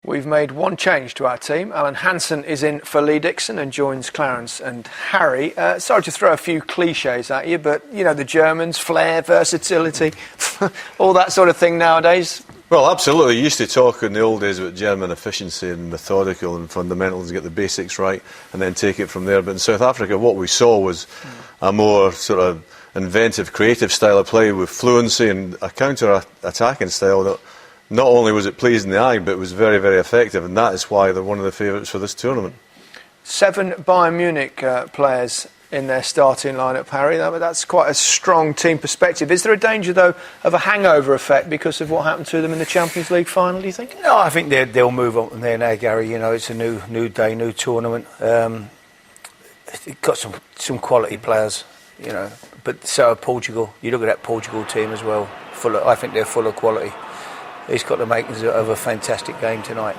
We've made one change to our team. Alan Hansen is in for Lee Dixon and joins Clarence and Harry. Sorry to throw a few cliches at you, but, you know, the Germans, flair, versatility, all that sort of thing nowadays. Well, absolutely. You used to talk in the old days about German efficiency and methodical and fundamentals, get the basics right and then take it from there. But in South Africa, what we saw was a more sort of inventive, creative style of play with fluency and a counter-attacking style that not only was it pleasing the eye, but it was very, very effective, and that is why they're one of the favourites for this tournament. 7 Bayern Munich players in their starting lineup, Harry. That's quite a strong team perspective. Is there a danger, though, of a hangover effect because of what happened to them in the Champions League final, do you think? No, I think they'll move on from there now, Gary. You know, it's a new day, new tournament. It's got some quality players, you know, but so are Portugal. You look at that Portugal team as well. I think they're full of quality. He's got the makings of a fantastic game tonight.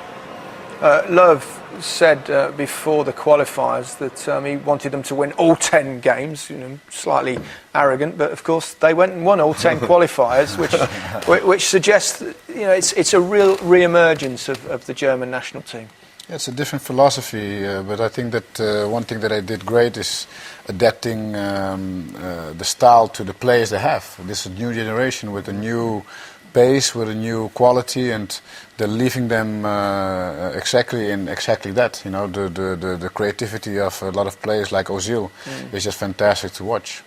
Love said before the qualifiers that he wanted them to win all 10 games. You know, slightly arrogant, but of course they went and won all 10 qualifiers, which suggests that, you know, it's a real re-emergence of the German national team. Yeah, it's a different philosophy, but I think that one thing that they did great is adapting the style to the players they have. This is a new generation with a new pace, with a new quality, and they're leaving them exactly that. You know, the creativity of a lot of players like Ozil is just fantastic to watch.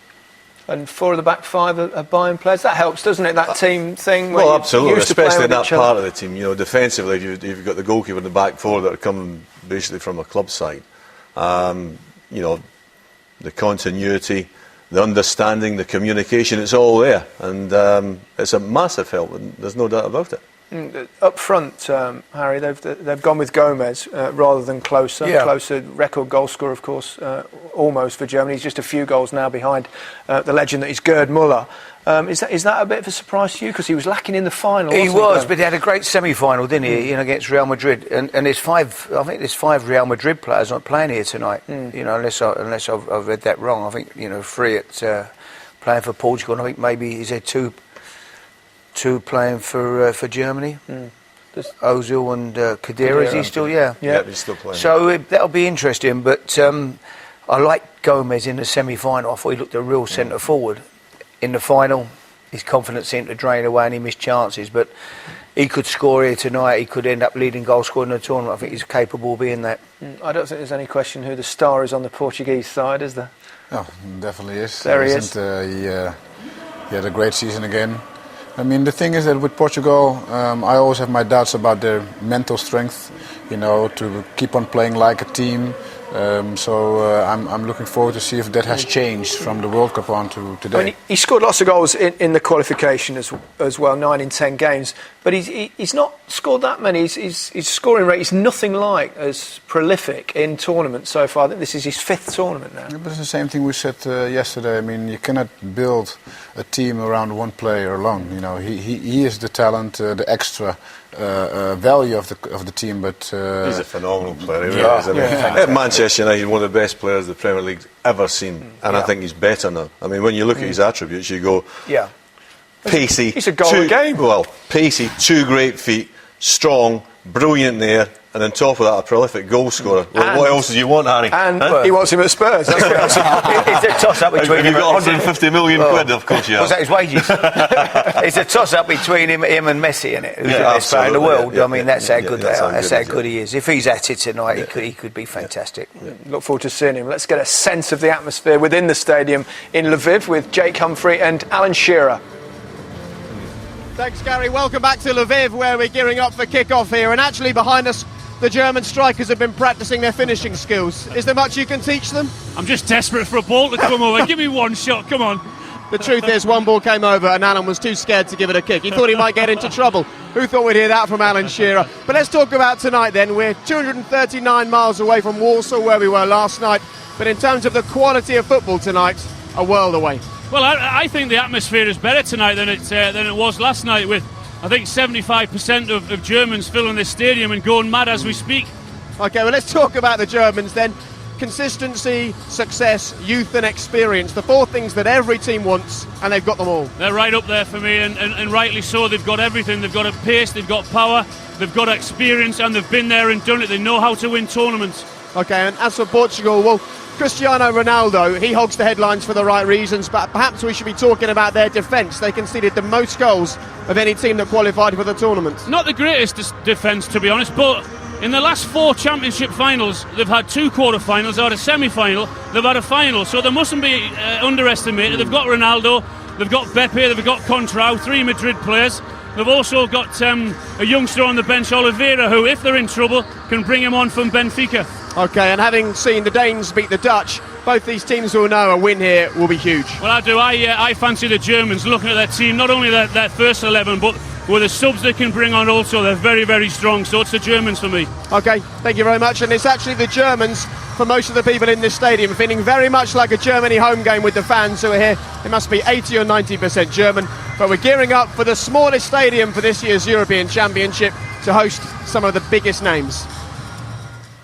And 4 of the back 5 are Bayern players. That helps, doesn't it? That team thing. Well, absolutely, especially in that part of the team. You know, defensively, you've got the goalkeeper and the back 4 that are coming basically from a club side. You know, the continuity, the understanding, the communication, it's all there, and it's a massive help, and there's no doubt about it. Up front, Harry, they've gone with Gomez rather than Klose. Yeah. Klose, record goal scorer, of course, almost for Germany. He's just a few goals now behind the legend that is Gerd Müller. Is that a bit of a surprise to you? Because he was lacking in the final. He was, but he had a great semi-final, didn't he? You know, against Real Madrid, and there's 5. I think there's 5 Real Madrid players not playing here tonight. You know, unless I've read that wrong. I think, you know, 3 at playing for Portugal. And I think maybe is there 2 playing for Germany. Ozil and Khedira. Is he still? Yeah, he's still playing. So that'll be interesting. But I like Gomez in the semi-final. I thought he looked a real centre forward. In the final, his confidence seemed to drain away and he missed chances. But he could score here tonight. He could end up leading goal scorer in the tournament. I think he's capable of being that. I don't think there's any question who the star is on the Portuguese side, is there? Oh, definitely is. There he is. He had a great season again. I mean, the thing is that with Portugal, I always have my doubts about their mental strength, you know, to keep on playing like a team. So I'm looking forward to see if that has changed from the World Cup on to today. I mean, he scored lots of goals in the qualification as well, 9 in 10 games. But he's not scored that many. His scoring rate is nothing like as prolific in tournaments so far. I think this is his 5th tournament now. Yeah, but it's the same thing we said yesterday. I mean, you cannot build a team around one player alone. You know, he is the talent, the extra value of the team. But he's a phenomenal player. He really is. I mean, at Manchester United, one of the best players the Premier League's ever seen, and I think he's better now. I mean, when you look at his attributes, you go, pacey. He's a goal a game. Well, pacey, 2 great feet, strong, brilliant there, and on top of that, a prolific goal scorer. Well, what else do you want, Harry? And he wants him at Spurs. That's what else. It's a toss-up between him. You've got 150 million quid, of course you have. Was that his wages? It's a toss-up between him and Messi, isn't it? Who's the best player in the world? I mean, that's how good they are. That's how good he is. If he's at it tonight, he could be fantastic. Look forward to seeing him. Let's get a sense of the atmosphere within the stadium in Lviv with Jake Humphrey and Alan Shearer. Thanks, Gary. Welcome back to Lviv, where we're gearing up for kick-off here. And actually, behind us, the German strikers have been practising their finishing skills. Is there much you can teach them? I'm just desperate for a ball to come over. Give me one shot, come on. The truth is, one ball came over and Alan was too scared to give it a kick. He thought he might get into trouble. Who thought we'd hear that from Alan Shearer? But let's talk about tonight then. We're 239 miles away from Warsaw, where we were last night. But in terms of the quality of football tonight, a world away. Well, I think the atmosphere is better tonight than it was last night, with I think 75% of Germans filling this stadium and going mad as we speak. OK, well, let's talk about the Germans then. consistency, success, youth and experience. The 4 things that every team wants, and they've got them all. They're right up there for me, and rightly so. They've got everything. They've got a pace, they've got power, they've got experience, and they've been there and done it. They know how to win tournaments. Okay, and as for Portugal, well, Cristiano Ronaldo, he hogs the headlines for the right reasons, but perhaps we should be talking about their defence. They conceded the most goals of any team that qualified for the tournament. Not the greatest defence, to be honest, but in the last 4 championship finals, they've had 2 quarter-finals, they've had a semi-final, they've had a final, so they mustn't be underestimated. They've got Ronaldo, they've got Beppe, they've got Contrao, 3 Madrid players. They've also got a youngster on the bench, Oliveira, who, if they're in trouble, can bring him on from Benfica. Okay, and having seen the Danes beat the Dutch, both these teams will know a win here will be huge. Well, I do. I fancy the Germans, looking at their team, not only their first 11, but with the subs they can bring on also. They're very, very strong, so it's the Germans for me. Okay, thank you very much. And it's actually the Germans, for most of the people in this stadium, feeling very much like a Germany home game with the fans who are here. It must be 80 or 90% German, but we're gearing up for the smallest stadium for this year's European Championship to host some of the biggest names.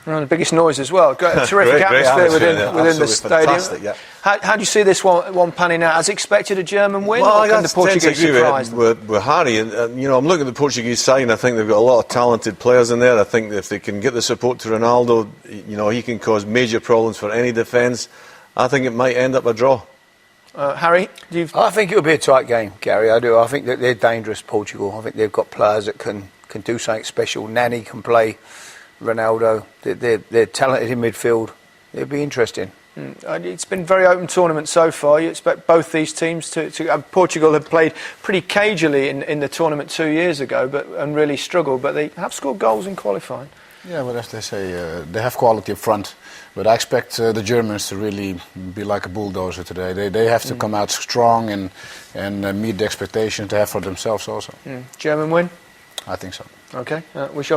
And the biggest noise as well. Got a terrific great atmosphere atmosphere, within the absolutely stadium. fantastic, yeah. How do you see this one panning out? As expected, a German win, Well, or can the Portuguese surprise them? with Harry, and you know, I'm looking at the Portuguese side, and I think they've got a lot of talented players in there. I think if they can get the support to Ronaldo, you know, he can cause major problems for any defence. I think it might end up a draw. Harry, I think it'll be a tight game, Gary. I do. I think that they're dangerous, Portugal. I think they've got players that can do something special. Nani can play. Ronaldo, they're talented in midfield. It'll be interesting. It's been a very open tournament so far. You expect both these teams to Portugal have played pretty cagily in the tournament 2 years ago, and really struggled, but they have scored goals in qualifying. Yeah, but as they say, they have quality up front. But I expect the Germans to really be like a bulldozer today. They have to come out strong and meet the expectations they have for themselves also. German win? I think so. Okay, we shall